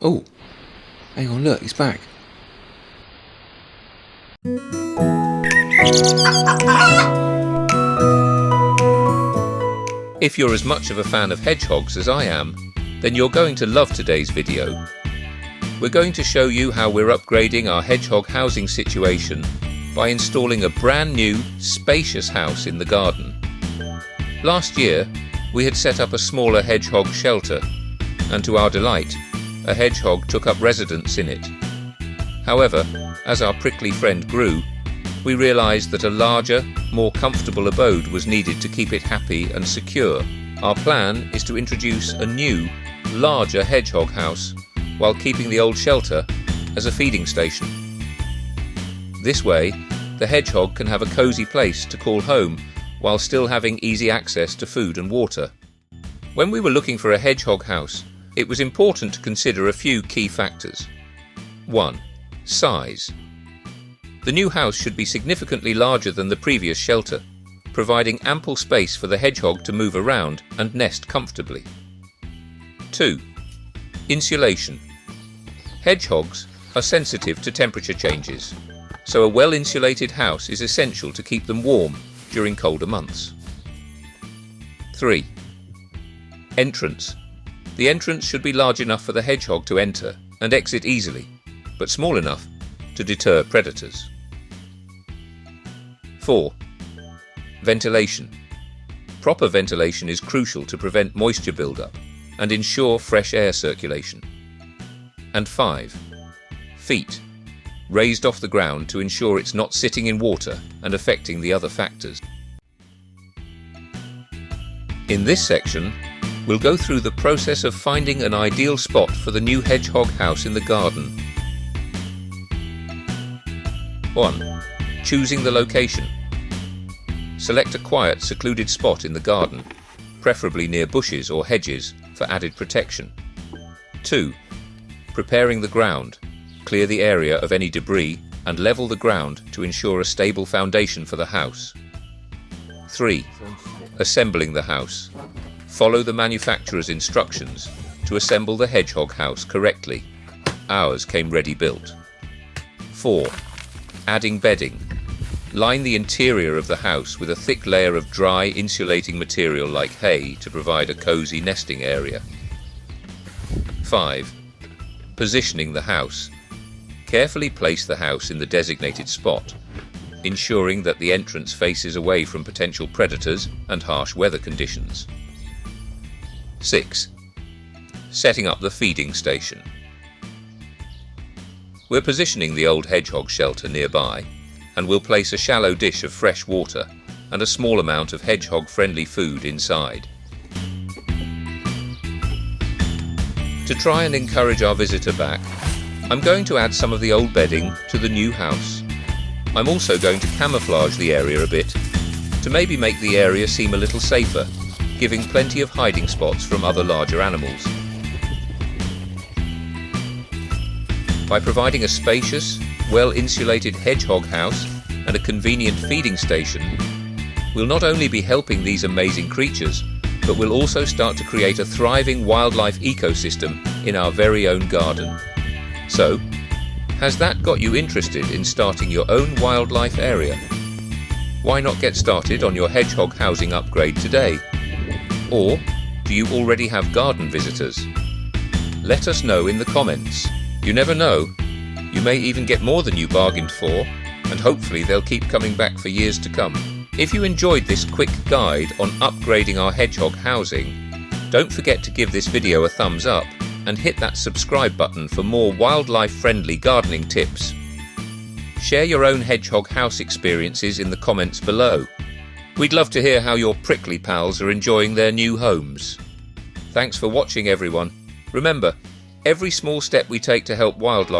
Oh, hang on, look, he's back. If you're as much of a fan of hedgehogs as I am, then you're going to love today's video. We're going to show you how we're upgrading our hedgehog housing situation by installing a brand new, spacious house in the garden. Last year, we had set up a smaller hedgehog shelter, and to our delight, a hedgehog took up residence in it. However, as our prickly friend grew, we realised that a larger, more comfortable abode was needed to keep it happy and secure. Our plan is to introduce a new, larger hedgehog house while keeping the old shelter as a feeding station. This way, the hedgehog can have a cosy place to call home while still having easy access to food and water. When we were looking for a hedgehog house, it was important to consider a few key factors. 1. Size. The new house should be significantly larger than the previous shelter, providing ample space for the hedgehog to move around and nest comfortably. 2. Insulation. Hedgehogs are sensitive to temperature changes, so a well-insulated house is essential to keep them warm during colder months. 3. Entrance. The entrance should be large enough for the hedgehog to enter and exit easily, but small enough to deter predators. 4. Ventilation. Proper ventilation is crucial to prevent moisture buildup and ensure fresh air circulation. And 5. Feet. Raised off the ground to ensure it's not sitting in water and affecting the other factors. In this section, we'll go through the process of finding an ideal spot for the new hedgehog house in the garden. 1. Choosing the location. Select a quiet, secluded spot in the garden, preferably near bushes or hedges for added protection. 2. Preparing the ground. Clear the area of any debris and level the ground to ensure a stable foundation for the house. 3. Assembling the house. Follow the manufacturer's instructions to assemble the hedgehog house correctly. Ours came ready built. 4. Adding bedding. Line the interior of the house with a thick layer of dry, insulating material like hay to provide a cosy nesting area. 5. Positioning the house. Carefully place the house in the designated spot, ensuring that the entrance faces away from potential predators and harsh weather conditions. 6. Setting up the feeding station. We're positioning the old hedgehog shelter nearby, and we'll place a shallow dish of fresh water and a small amount of hedgehog-friendly food inside. To try and encourage our visitor back, I'm going to add some of the old bedding to the new house. I'm also going to camouflage the area a bit to maybe make the area seem a little safer, giving plenty of hiding spots from other larger animals. By providing a spacious, well-insulated hedgehog house and a convenient feeding station, we'll not only be helping these amazing creatures, but we'll also start to create a thriving wildlife ecosystem in our very own garden. So, has that got you interested in starting your own wildlife area? Why not get started on your hedgehog housing upgrade today? Or do you already have garden visitors? Let us know in the comments. You never know, you may even get more than you bargained for, and hopefully they'll keep coming back for years to come. If you enjoyed this quick guide on upgrading our hedgehog housing, don't forget to give this video a thumbs up and hit that subscribe button for more wildlife-friendly gardening tips. Share your own hedgehog house experiences in the comments below. We'd love to hear how your prickly pals are enjoying their new homes. Thanks for watching, everyone. Remember, every small step we take to help wildlife